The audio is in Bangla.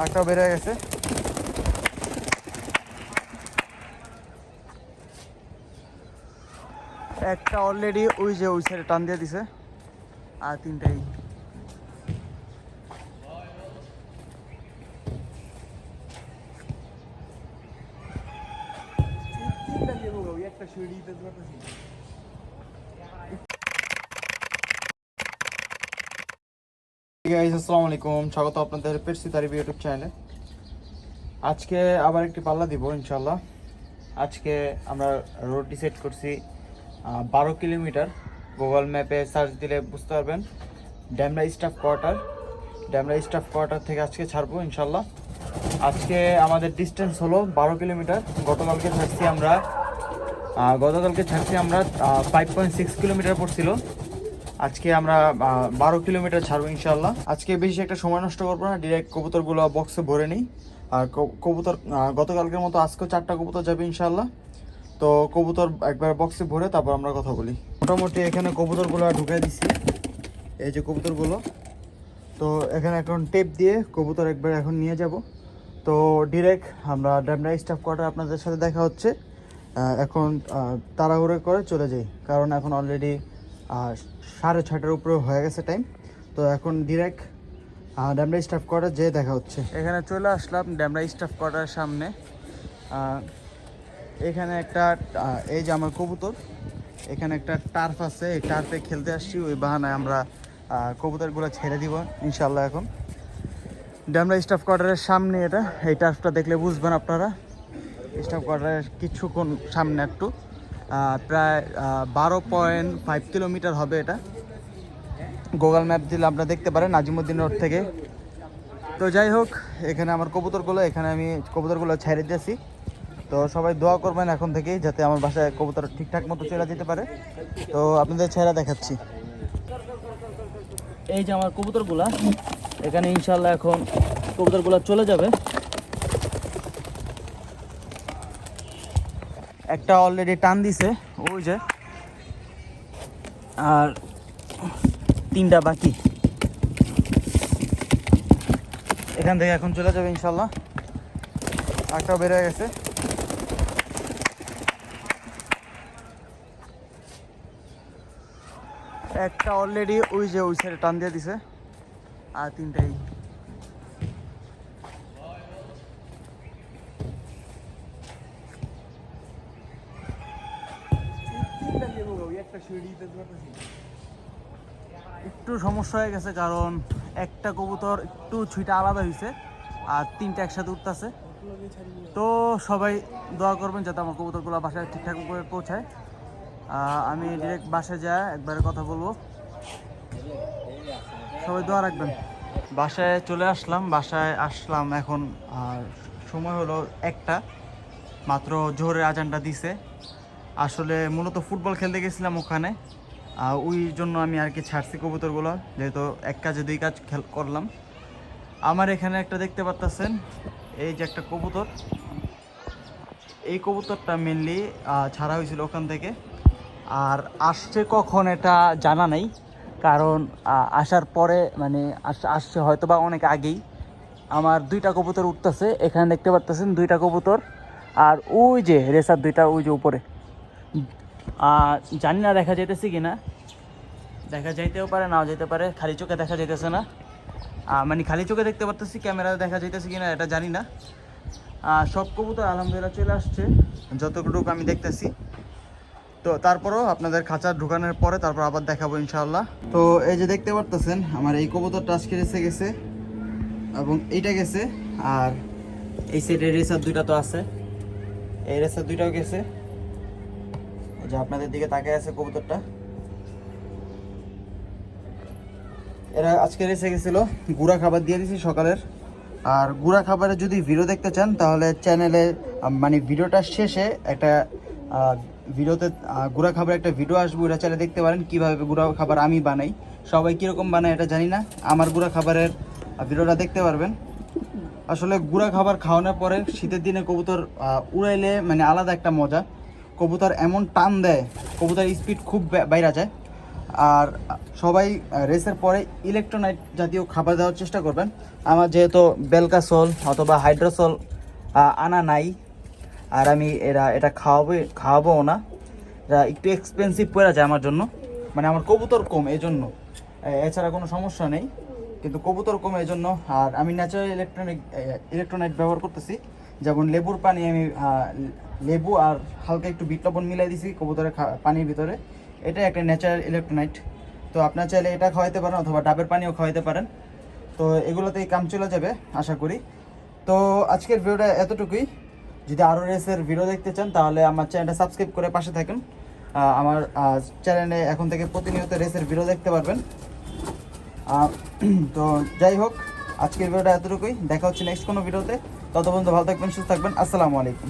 একটা বেড়ে গেছে। একটা অলরেডি ওই যে ওই সাইডে টান দিয়ে দিছে, আর তিনটাই একটা সিঁড়িতে। আসসালামু আলাইকুম, স্বাগত আপনাদের পেটসি তারিবি ইউটিউব চ্যানেলে। আজকে আবার একটি পাল্লা দিব ইনশাল্লাহ। আজকে আমরা রোড ডিসাইড করছি 12 কিলোমিটার। গুগল ম্যাপে সার্চ দিলে বুঝতে পারবেন। ড্যামরা স্টাফ কোয়ার্টার থেকে আজকে ছাড়বো ইনশাল্লাহ। আজকে আমাদের ডিস্টেন্স হলো 12 কিলোমিটার। গতকালকে ছাড়ছি আমরা 5.6 কিলোমিটার পড়ছিল। আজকে আমরা 12 কিলোমিটার ছাড়বো ইনশাল্লাহ। আজকে বেশি একটা সময় নষ্ট করবো না, ডিরেক্ট কবুতরগুলো বক্সে ভরে নিই। আর কবুতর গতকালকের মতো আজকেও 4টা কবুতর যাবে ইনশাল্লাহ। তো কবুতর একবার বক্সে ভরে তারপর আমরা কথা বলি। মোটামুটি এখানে কবুতরগুলো ঢুকিয়ে দিচ্ছি, এই যে কবুতরগুলো। তো এখানে এখন টেপ দিয়ে কবুতর একবার এখন নিয়ে যাব। তো ডিরেক্ট আমরা ড্যামরা স্টাফ কোয়ার্টার আপনাদের সাথে দেখা হচ্ছে। এখন তাড়াহুড়ো করে চলে যাই, কারণ এখন অলরেডি 6:30টার উপরে হয়ে গেছে টাইম। তো এখন ডিরেক্ট ড্যামরা স্টাফ কোয়ার্টার যেয়ে দেখা হচ্ছে। এখানে চলে আসলাম ড্যামরা স্টাফ কোয়ার্টারের সামনে। এখানে একটা এই যে আমার কবুতর, এখানে একটা টার্ফ আছে, এই টার্ফে খেলতে আসছি। ওই বাহানায় আমরা কবুতরগুলো ছেড়ে দিব ইনশাল্লাহ। এখন ড্যামরা স্টাফ কোয়ার্টারের সামনে এটা, এই টার্ফটা দেখলে বুঝবেন আপনারা। স্টাফ কোয়ার্টারের কিছুক্ষণ সামনে একটু প্রায় 12.5 কিলোমিটার হবে এটা। গুগল ম্যাপ দিলে আপনারা দেখতে পারেন নাজিমুদ্দিন রোড থেকে। তো যাই হোক, এখানে আমার কবুতরগুলো, এখানে আমি কবুতরগুলো ছেড়ে দিয়েছি। তো সবাই দোয়া করবেন এখন থেকেই, যাতে আমার বাসায় কবুতর ঠিকঠাক মতো চলে যেতে পারে। তো আপনাদের ছেড়ে দেখাচ্ছি। এই যে আমার কবুতরগুলা, এখানে ইনশাল্লাহ এখন কবুতরগুলো চলে যাবে। একটা অলরেডি টান দিছে ওই যে, আর 3টা বাকি। এখান থেকে এখন চলে যাবে ইনশাল্লাহ। একটাও বেড়ে গেছে। একটা অলরেডি ওই যে ওই সাইডে টান দিয়ে দিছে, আর তিনটাই একটু সমস্যা হয়ে গেছে, কারণ একটা কবুতর একটু ছুঁইটা আলাদা হয়েছে, আর 3টা একসাথে উঠতেছে। তো সবাই দোয়া করবেন যাতে আমার কবুতরগুলো বাসায় ঠিকঠাক করে পৌঁছায়। আমি ডিরেক্ট বাসায় যাই, একবারে কথা বলবো। সবাই দোয়া রাখবেন। বাসায় চলে আসলাম, এখন সময় হলো 1টা, মাত্র জোহরের আজানটা দিছে। আসলে মূলত ফুটবল খেলতে গেছিলাম ওখানে, ওই জন্য আমি আর কি ছাড়ছি কবুতরগুলো, যেহেতু এক কাজে 2 কাজ করলাম। আমার এখানে একটা দেখতে পাচ্ছেন, এই যে একটা কবুতর, এই কবুতরটা মেনলি ছাড়া হয়েছিল ওখান থেকে। আর আসছে কখন এটা জানা নেই, কারণ আসার পরে মানে আসছে হয়তো বা অনেক আগেই। আমার 2টা কবুতর উঠতেছে, এখানে দেখতে পাচ্ছেন 2টা কবুতর। আর ওই যে রেসার 2টা ওই যে উপরে, জানি না দেখা যাইতেছে কি না, দেখা যাইতেও পারে নাও যেতে পারে, খালি চোখে দেখা যাইতেছে না। মানে খালি চোখে দেখতে পারতেছি, ক্যামেরা দেখা যাইতেছে কি না এটা জানি না। সব কবুতর আলহামদুলিল্লাহ চলে আসছে যতটুকু আমি দেখতেছি। তো তারপরও আপনাদের খাঁচা ঢুকানোর পরে তারপর আবার দেখাবো ইনশাআল্লাহ। তো এই যে দেখতে পারতেছেন আমার এই কবুতরটা আজকে রেসে গেছে, এবং এইটা গেছে। আর এই সাইডে রেসার 2টা তো আছে, এই রেসার 2টাও গেছে। এই যে আপনাদের দিকে তাকিয়ে আছে কবুতরটা, এরা আজকে রেসে গেছিলো। গুঁড়া খাবার দিয়ে দিয়েছি সকালের। আর গুঁড়া খাবারের যদি ভিডিও দেখতে চান তাহলে চ্যানেলে মানে ভিডিওটা শেষে একটা ভিডিওতে গুঁড়া খাবার একটা ভিডিও আসবে, ওটা চ্যানেলে দেখতে পারেন কীভাবে গুঁড়া খাবার আমি বানাই। সবাই কীরকম বানায় এটা জানি না, আমার গুঁড়া খাবারের ভিডিওটা দেখতে পারবেন। আসলে গুঁড়া খাবার খাওয়ানোর পরে শীতের দিনে কবুতর উড়াইলে মানে আলাদা একটা মজা। কবুতর এমন টান দেয়, কবুতর স্পিড খুব বাইরে যায়। আর সবাই রেসের পরে ইলেকট্রোলাইট জাতীয় খাবার দেওয়ার চেষ্টা করবেন। আমার যেহেতু বেলকাসল অথবা হাইড্রোসল আনা নাই, আর আমি এটা খাওয়াবো না, এটা একটু এক্সপেন্সিভ পড়ে যায় আমার জন্য, মানে আমার কবুতর কম এই জন্য, এছাড়া কোনো সমস্যা নেই, কিন্তু কবুতর কম এই জন্য। আর আমি ন্যাচারাল ইলেকট্রোলাইট ব্যবহার করতেছি, যেমন লেবুর পানি, আমি লেবু আর হালকা একটু বিট লবণ মিলাই দিছি কবুতরের পানির ভিতরে, এটা একটা ন্যাচারাল ইলেকট্রোলাইট। তো আপনার চাইলে এটা খাওয়াইতে পারেন অথবা ডাবের পানিও খাওয়াইতে পারেন। তো এগুলোতেই কাম চলে যাবে আশা করি। তো আজকের ভিডিওটা এতটুকুই। যদি আরও রেসের ভিডিও দেখতে চান তাহলে আমার চ্যানেলটা সাবস্ক্রাইব করে পাশে থাকুন। আমার চ্যানেলে এখন থেকে প্রতিনিয়ত রেসের ভিডিও দেখতে পারবেন। তো যাই হোক, আজকের ভিডিওটা এতটুকুই। দেখা হচ্ছে নেক্সট কোনো ভিডিওতে। ততক্ষণ ভালো থাকবেন, সুস্থ থাকবেন। আসসালামু আলাইকুম।